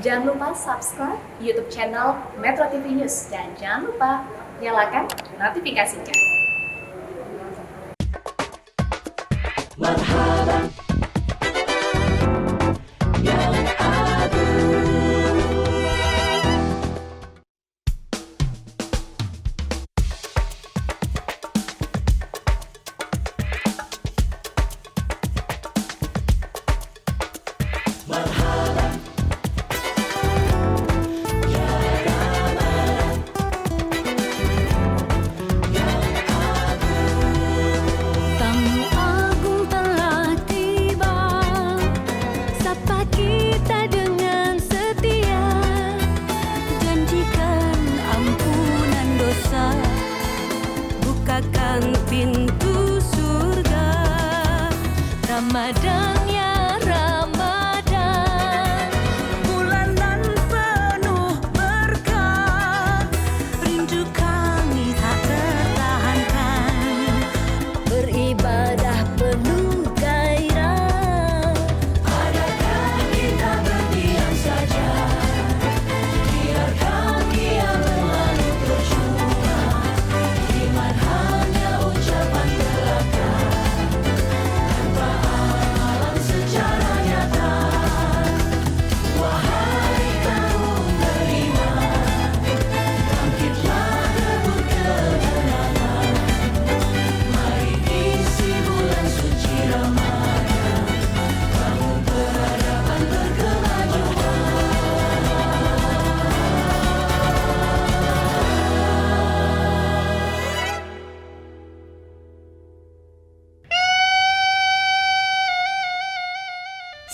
Jangan lupa subscribe YouTube channel Metro TV News dan jangan lupa nyalakan notifikasinya. Tamu agung telah tiba, sapa kita dengan setia, janjikan ampunan dosa, bukakan pintu surga. Ramadan ya Ramadan, bulan nan penuh berkah, rindu kami tak tertahankan, beribadah penuh gairah. Adakah kita berdiam saja, biarkan dia berlalu percuma, iman hanya ucapan belaka, tanpa amalan secara nyata. Wahai kaum beriman, bangkitlah rebut kemenangan, mari isi bulan suci Ramadan, bangun peradaban berkemajuan.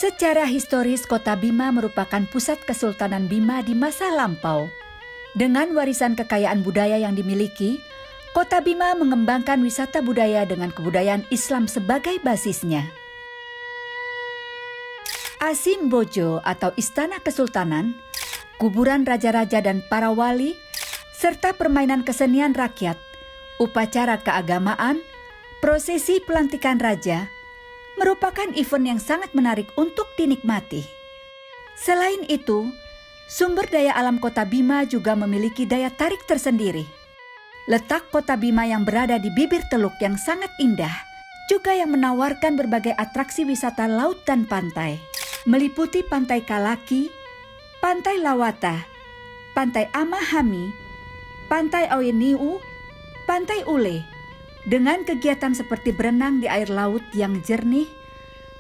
Secara historis, Kota Bima merupakan pusat Kesultanan Bima di masa lampau. Dengan warisan kekayaan budaya yang dimiliki, Kota Bima mengembangkan wisata budaya dengan kebudayaan Islam sebagai basisnya. Asim Bojo atau Istana Kesultanan, kuburan raja-raja dan para wali, serta permainan kesenian rakyat, upacara keagamaan, prosesi pelantikan raja, merupakan event yang sangat menarik untuk dinikmati. Selain itu, sumber daya alam Kota Bima juga memiliki daya tarik tersendiri. Letak Kota Bima yang berada di bibir teluk yang sangat indah, juga yang menawarkan berbagai atraksi wisata laut dan pantai, meliputi Pantai Kalaki, Pantai Lawata, Pantai Amahami, Pantai Oyeniu, Pantai Ule, dengan kegiatan seperti berenang di air laut yang jernih,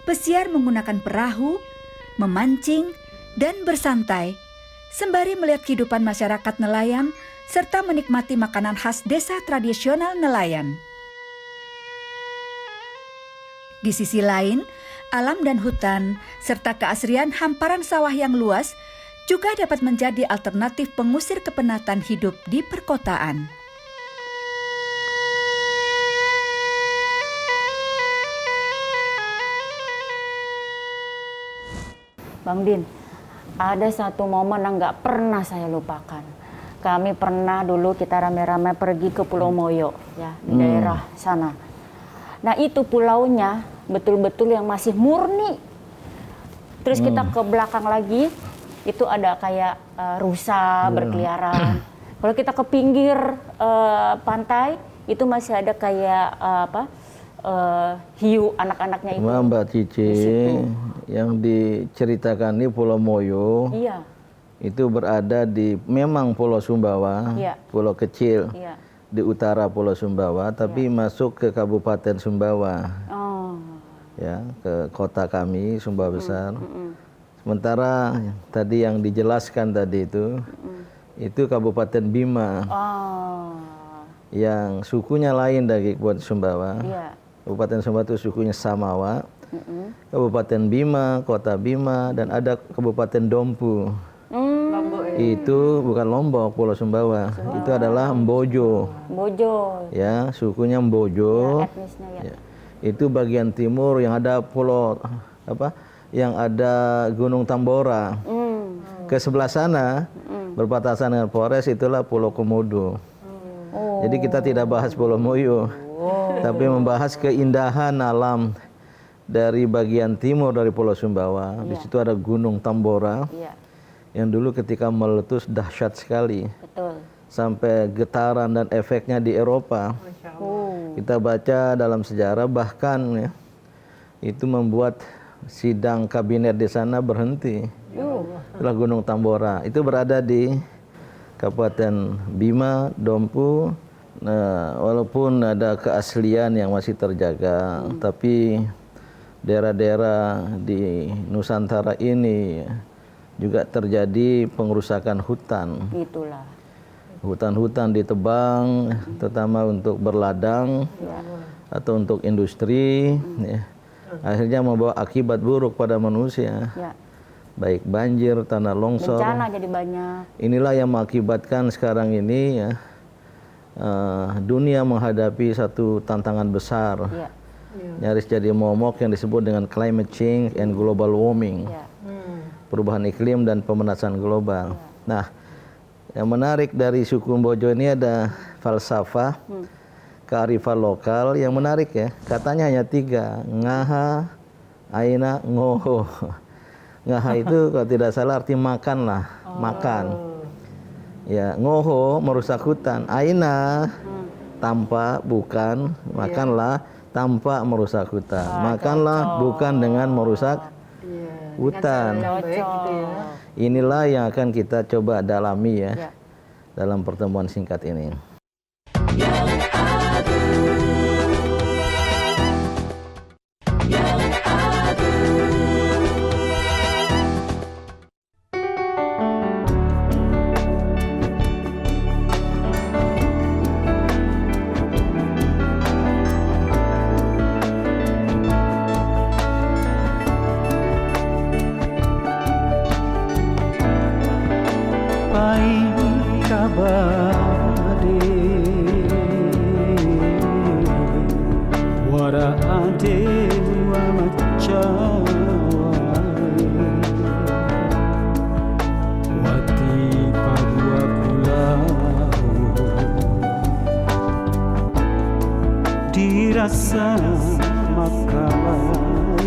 pesiar menggunakan perahu, memancing, dan bersantai, sembari melihat kehidupan masyarakat nelayan serta menikmati makanan khas desa tradisional nelayan. Di sisi lain, alam dan hutan serta keasrian hamparan sawah yang luas juga dapat menjadi alternatif pengusir kepenatan hidup di perkotaan. Bang Din, ada satu momen yang nggak pernah saya lupakan. Kami pernah dulu kita rame-rame pergi ke Pulau Moyo, ya di daerah sana. Nah itu pulaunya betul-betul yang masih murni. Terus kita ke belakang lagi, itu ada kayak rusa berkeliaran. Kalau kita ke pinggir pantai, itu masih ada kayak hiu anak-anaknya itu. Mbak Cici, yang diceritakan di Pulau Moyo, Iya. itu berada di memang Pulau Sumbawa, Iya. pulau kecil Iya. di utara Pulau Sumbawa, tapi masuk ke Kabupaten Sumbawa, Oh. ya, ke kota kami Sumbawa Besar. Sementara tadi yang dijelaskan tadi itu Kabupaten Bima, Oh. yang sukunya lain dari Kabupaten Sumbawa. Iya. Kabupaten Sumbawa itu sukunya Samawa. Kabupaten Bima, Kota Bima, dan ada Kabupaten Dompu. Itu bukan Lombok, Pulau Sumbawa. Itu adalah Mbojo. Bojo. Ya, sukunya Mbojo. Etnisnya ya. Ya. Itu bagian timur yang ada pulau Yang ada Gunung Tambora. Ke sebelah sana berbatasan dengan Flores itulah Pulau Komodo. Jadi kita tidak bahas Pulau Moyo, tapi membahas keindahan alam dari bagian timur dari Pulau Sumbawa. Di situ ada Gunung Tambora. yang dulu ketika meletus dahsyat sekali. Betul. Sampai getaran dan efeknya di Eropa. Kita baca dalam sejarah bahkan ya, itu membuat sidang kabinet di sana berhenti. Itulah Gunung Tambora. Itu berada di Kabupaten Bima, Dompu. Nah, walaupun ada keaslian yang masih terjaga, tapi daerah-daerah di Nusantara ini juga terjadi pengerusakan hutan. Itulah. Hutan-hutan ditebang, terutama untuk berladang atau untuk industri. Ya. Akhirnya membawa akibat buruk pada manusia. Ya. Baik banjir, tanah longsor. Bencana jadi banyak. Inilah yang mengakibatkan sekarang ini ya, dunia menghadapi satu tantangan besar. Ya. Nyaris jadi momok yang disebut dengan climate change and global warming. Ya. Perubahan iklim dan pemanasan global. Nah, yang menarik dari suku Mbojo ini ada falsafah kearifan lokal yang menarik ya. Katanya hanya 3, ngaha, aina, ngoho. Ngaha itu kalau tidak salah arti makan lah, makan. Ya, ngoho merusak hutan, aina tanpa bukan, makanlah tanpa merusak hutan. Makanlah bukan dengan merusak hutan. Inilah yang akan kita coba dalami ya, dalam pertemuan singkat ini. Dirasa makalai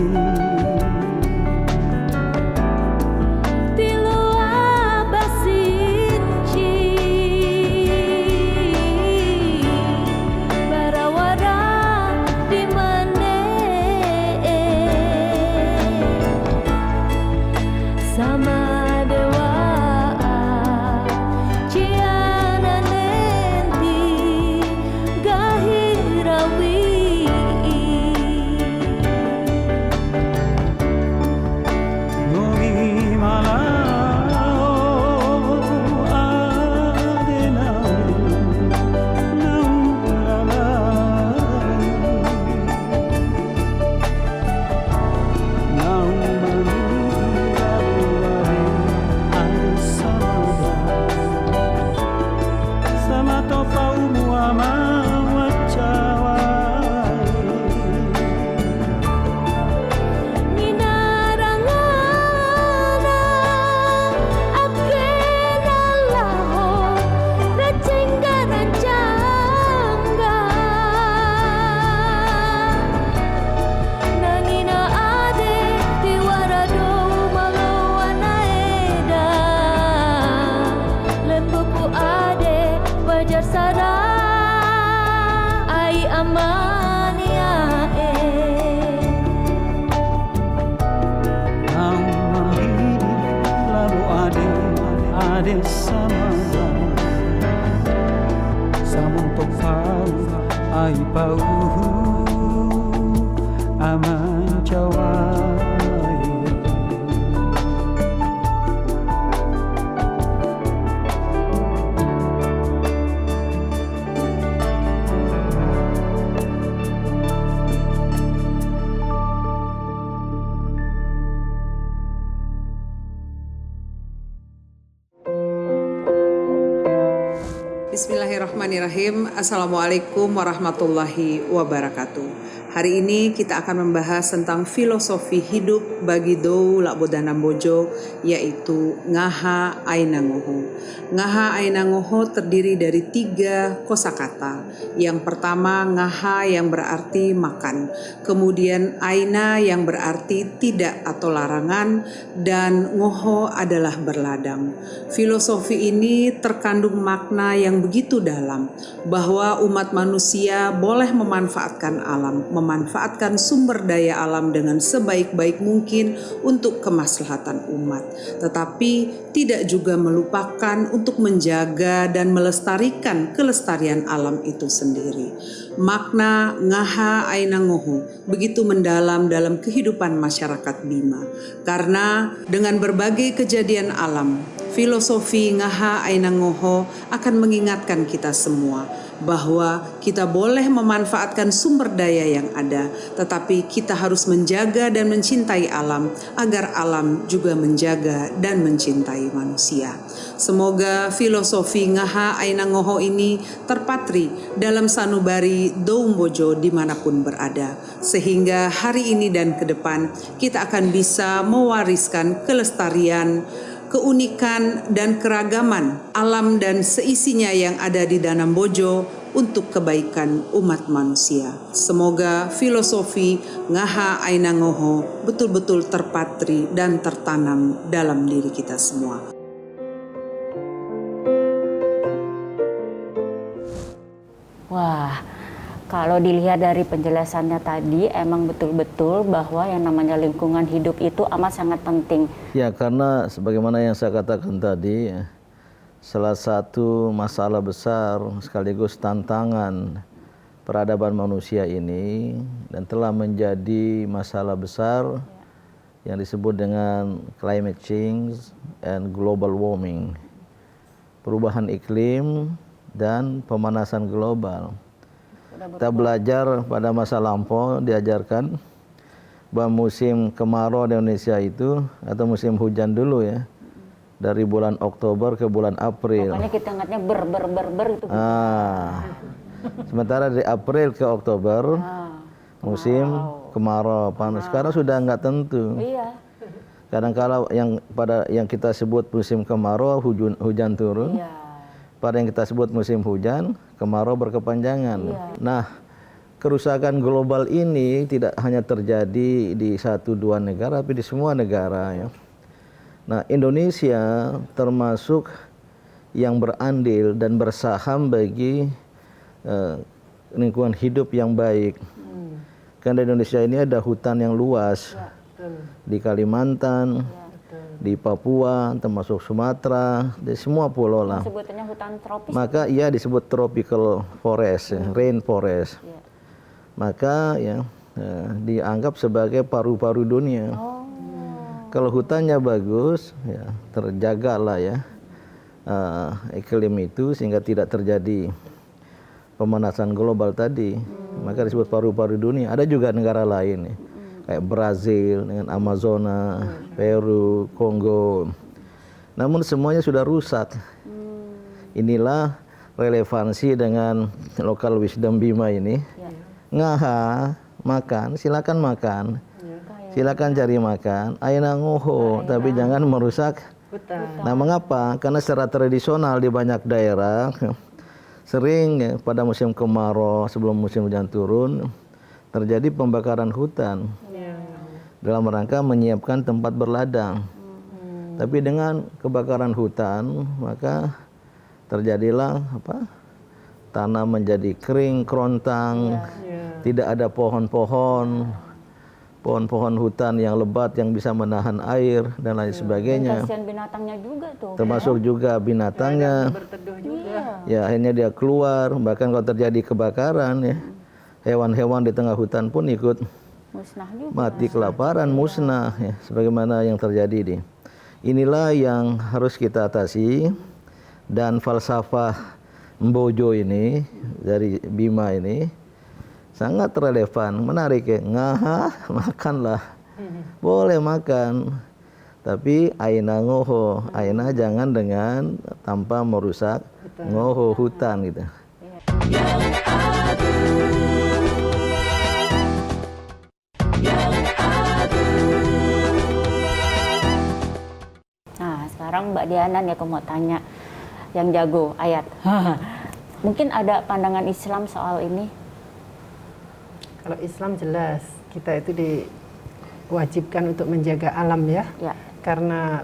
Tilua basinci Barawara di mane sama dewa ciana nenti gahirawi Nogi malao adenau naulalai Nau manulalai asamada Sama topau muama wacawai Ninarangana akena laho racengga rancangga Nangina ade tiwarado malowana eda Lembuku ade wajar sada ai amania Kau mahiri lalu ade samada Samuntok pau ai pau aman cawai Bismillahirrahmanirrahim. Assalamualaikum warahmatullahi wabarakatuh. Hari ini kita akan membahas tentang filosofi hidup bagi Dou Lakbodanambojo, yaitu Ngaha Ainangoho. Ngaha Ainangoho terdiri dari 3 kosakata. Yang pertama Ngaha yang berarti makan, kemudian Aina yang berarti tidak atau larangan, dan Ngoho adalah berladang. Filosofi ini terkandung makna yang begitu dalam, bahwa umat manusia boleh memanfaatkan alam, memanfaatkan sumber daya alam dengan sebaik-baik mungkin untuk kemaslahatan umat, tetapi tidak juga melupakan untuk menjaga dan melestarikan kelestarian alam itu sendiri. Makna Ngaha Ainangoho begitu mendalam dalam kehidupan masyarakat Bima, karena dengan berbagai kejadian alam, filosofi Ngaha Ainangoho akan mengingatkan kita semua bahwa kita boleh memanfaatkan sumber daya yang ada, tetapi kita harus menjaga dan mencintai alam agar alam juga menjaga dan mencintai manusia. Semoga filosofi Ngaha Ainangoho ini terpatri dalam sanubari Dou Mbojo dimanapun berada, sehingga hari ini dan ke depan kita akan bisa mewariskan kelestarian, keunikan dan keragaman alam dan seisinya yang ada di Danambojo untuk kebaikan umat manusia. Semoga filosofi Ngaha Ainangoho betul-betul terpatri dan tertanam dalam diri kita semua. Wah, kalau dilihat dari penjelasannya tadi, emang betul-betul bahwa yang namanya lingkungan hidup itu amat sangat penting. Ya, karena sebagaimana yang saya katakan tadi, salah satu masalah besar sekaligus tantangan peradaban manusia ini dan telah menjadi masalah besar yang disebut dengan climate change and global warming, perubahan iklim dan pemanasan global. Kita belajar pada masa lampau diajarkan bahwa musim kemarau di Indonesia itu atau musim hujan dulu ya, dari bulan Oktober ke bulan April. Makanya kita ingatnya ber itu. Sementara dari April ke Oktober musim kemarau panas. Sekarang sudah nggak tentu. Iya. Kadang-kala yang kita sebut musim kemarau hujan turun. Iya. Pada yang kita sebut musim hujan, kemarau berkepanjangan. Iya. Nah, kerusakan global ini tidak hanya terjadi di 1-2 negara, tapi di semua negara ya. Nah, Indonesia termasuk yang berandil dan bersaham bagi lingkungan hidup yang baik. Karena di Indonesia ini ada hutan yang luas, di Kalimantan, di Papua, termasuk Sumatera, di semua pulau lah. Sebutannya hutan tropis. Maka ia disebut tropical forest, rain forest. Maka ya dianggap sebagai paru-paru dunia. Kalau hutannya bagus, ya terjaga lah ya iklim itu sehingga tidak terjadi pemanasan global tadi. Maka disebut paru-paru dunia. Ada juga negara lain ya, kayak Brazil dengan Amazona, Peru, Kongo. Namun semuanya sudah rusak. Inilah relevansi dengan local wisdom Bima ini. Ngaha, makan, silakan makan. Silakan cari makan, Ainangoho, tapi jangan merusak hutan. Nah, mengapa? Karena secara tradisional di banyak daerah sering pada musim kemarau sebelum musim hujan turun terjadi pembakaran hutan dalam rangka menyiapkan tempat berladang. Tapi dengan kebakaran hutan maka terjadilah tanah menjadi kering, kerontang, tidak ada pohon-pohon hutan yang lebat yang bisa menahan air dan lain sebagainya. Kasihan binatangnya juga tuh. Termasuk juga binatangnya. Ya, akhirnya dia keluar. Bahkan kalau terjadi kebakaran ya, hewan-hewan di tengah hutan pun ikut musnah juga. Mati kelaparan, musnah ya, sebagaimana yang terjadi. Inilah yang harus kita atasi, dan falsafah Mbojo ini dari Bima ini sangat relevan, menarik ya. Ngaha, makanlah, boleh makan, tapi Ainangoho, Aina jangan dengan tanpa merusak ngoho hutan gitu. Nah, sekarang Mbak Diana nih aku mau tanya, yang jago ayat. Mungkin ada pandangan Islam soal ini? Kalau Islam jelas kita itu diwajibkan untuk menjaga alam ya. Ya. Karena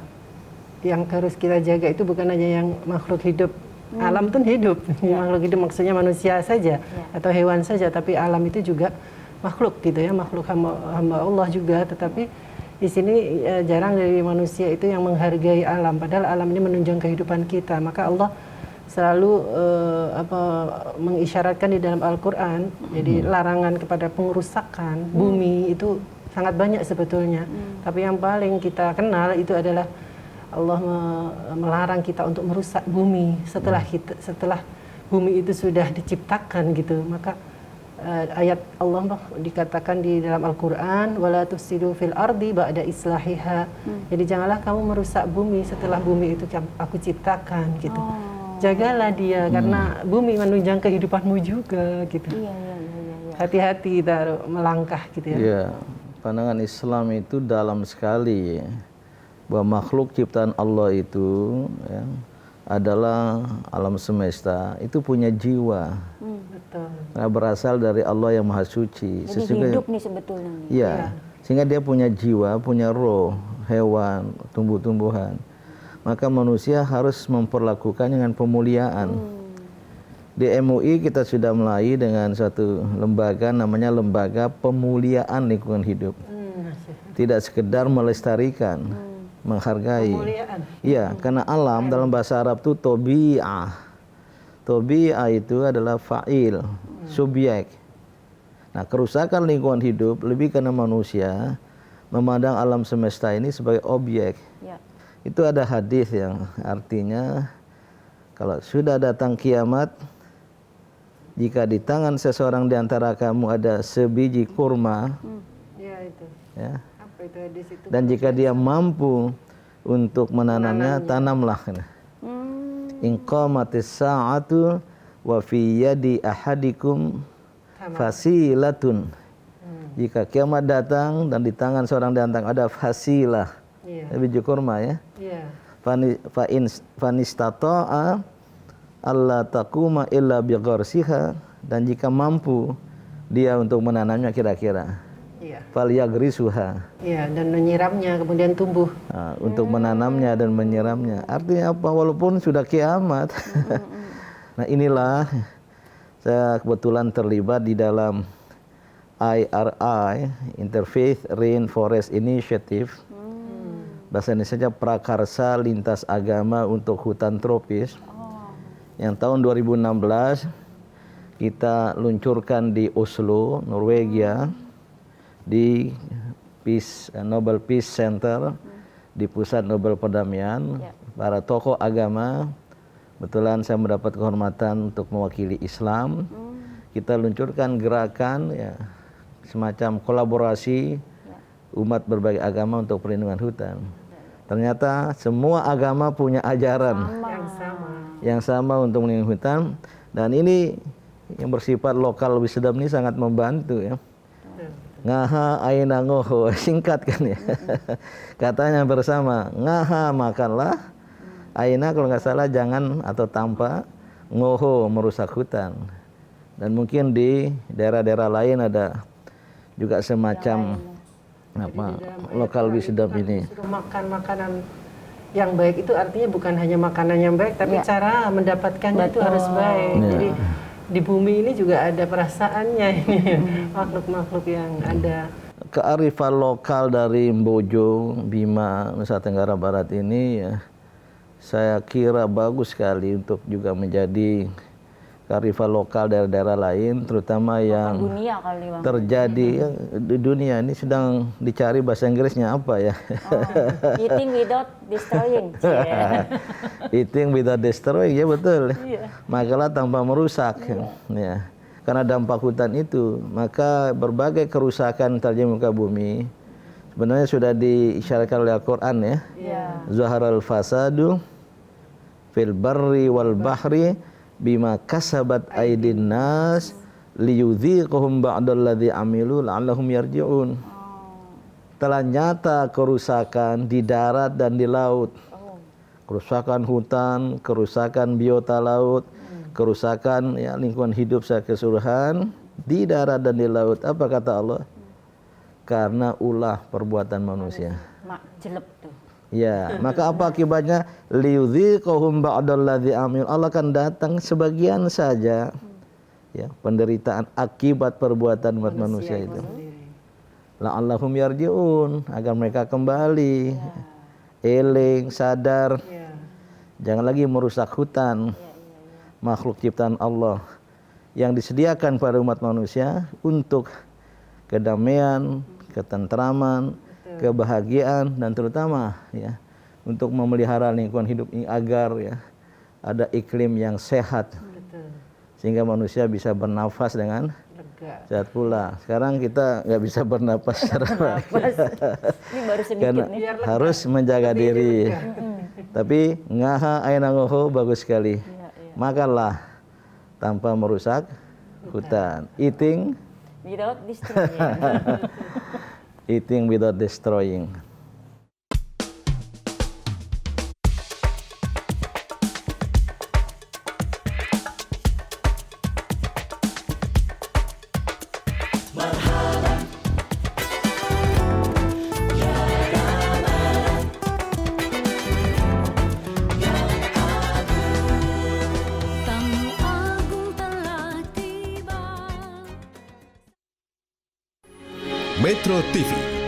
yang harus kita jaga itu bukan hanya yang makhluk hidup. Alam itu hidup. Makhluk hidup maksudnya manusia saja atau hewan saja, tapi alam itu juga makhluk gitu ya, makhluk hamba Allah juga. Tetapi di sini jarang dari manusia itu yang menghargai alam, padahal alam ini menunjang kehidupan kita. Maka Allah selalu mengisyaratkan di dalam Al-Quran, jadi larangan kepada pengerusakan bumi itu sangat banyak sebetulnya. Tapi yang paling kita kenal itu adalah Allah melarang kita untuk merusak bumi setelah bumi itu sudah diciptakan gitu. Maka ayat Allah dikatakan di dalam Al-Quran, wala tufsidu fil ardi ba'da islahiha. Jadi janganlah kamu merusak bumi setelah bumi itu aku ciptakan gitu. Jagalah dia karena bumi menunjang kehidupanmu juga gitu. Hati-hati kita melangkah gitu ya. Iya, pandangan Islam itu dalam sekali bahwa makhluk ciptaan Allah itu ya, adalah alam semesta itu punya jiwa. Betul. Nah, berasal dari Allah yang Maha Suci. Jadi hidup nih sebetulnya. Iya. Sehingga dia punya jiwa, punya roh, hewan, tumbuh-tumbuhan. Maka manusia harus memperlakukan dengan pemuliaan. Di MUI kita sudah mulai dengan satu lembaga namanya Lembaga Pemuliaan Lingkungan Hidup. Tidak sekedar melestarikan, menghargai. Pemuliaan. Iya, karena alam dalam bahasa Arab itu tobi'ah. Tobi'ah itu adalah fa'il, subjek. Nah, kerusakan lingkungan hidup lebih karena manusia memandang alam semesta ini sebagai objek. Ya. Itu ada hadis yang artinya kalau sudah datang kiamat, jika di tangan seseorang di antara kamu ada sebiji kurma, Ya itu. ya, Apa itu hadis itu? dan jika dia mampu untuk menanamnya, tanamlah. In qamatis sa'atu wa fi yadi ahadikum fasilatun. Jika kiamat datang dan di tangan seorang di antara ada fasilah, biji kurma ya. Fanistata'a alla taquma illa bigharsiha, dan jika mampu dia untuk menanamnya kira-kira. Falyagrisuha. Iya, dan menyiramnya kemudian tumbuh. Nah, untuk menanamnya dan menyiramnya. Artinya apa? Walaupun sudah kiamat. Nah, inilah saya kebetulan terlibat di dalam IRI, Interfaith Rainforest Initiative. Bahasa Indonesia Prakarsa Lintas Agama untuk Hutan Tropis. Yang tahun 2016 kita luncurkan di Oslo, Norwegia, di Nobel Peace Center, di Pusat Nobel Perdamaian, para tokoh agama. Kebetulan saya mendapat kehormatan untuk mewakili Islam. Kita luncurkan gerakan ya, semacam kolaborasi umat berbagai agama untuk perlindungan hutan. Ternyata semua agama punya ajaran yang sama untuk melindungi hutan, dan ini yang bersifat lokal wisdom ini sangat membantu ya. Ngaha aina ngoho, singkat kan ya. Katanya bersama, ngaha makanlah, aina kalau nggak salah jangan atau tanpa, ngoho merusak hutan. Dan mungkin di daerah-daerah lain ada juga semacam lokal wisdom ini. Makan makanan yang baik itu artinya bukan hanya makanan yang baik, tapi cara mendapatkannya itu harus baik. Jadi di bumi ini juga ada perasaannya ini, makhluk-makhluk yang ada. Kearifan lokal dari Mbojo, Bima, Nusa Tenggara Barat ini ya, saya kira bagus sekali untuk juga menjadi kearifan lokal daerah-daerah lain, terutama yang dunia kali, Bang. Terjadi di dunia ini sedang dicari bahasa Inggrisnya apa ya? Eating without destroying. Eating without destroying, ya betul. Makalah tanpa merusak. Ya. Karena dampak hutan itu, maka berbagai kerusakan terjadi di muka bumi sebenarnya sudah diisyaratkan oleh Al-Quran ya. Zaharal fasadu fil barri wal bahri bima kasabat aydin nas liyudhiqhum ba'dalladzi amilu la'allahum yarji'un. Telah nyata kerusakan di darat dan di laut. Kerusakan hutan, kerusakan biota laut, kerusakan ya lingkungan hidup secara keseluruhan di darat dan di laut. Apa kata Allah? Karena ulah perbuatan manusia. Mak jelek tuh. Ya, maka apa akibatnya? Liyudhiqhum ba'dalladzi amil. Allah akan datang sebagian saja ya penderitaan akibat perbuatan manusia itu. La'allahum yarji'un, agar mereka kembali eling, sadar. Jangan lagi merusak hutan, makhluk ciptaan Allah yang disediakan pada umat manusia untuk kedamaian, ketentraman, kebahagiaan, dan terutama ya untuk memelihara lingkungan hidup ini agar ya ada iklim yang sehat. Sehingga manusia bisa bernafas dengan sehat pula. Sekarang kita nggak bisa bernafas secara baik. Ini baru sedikit Karena nih. harus menjaga diri. Tapi ngaha aina ngoho bagus sekali. Makanlah tanpa merusak hutan. Eating Without destroying. eating without destroying. Tamu agung telah tiba. Metro TV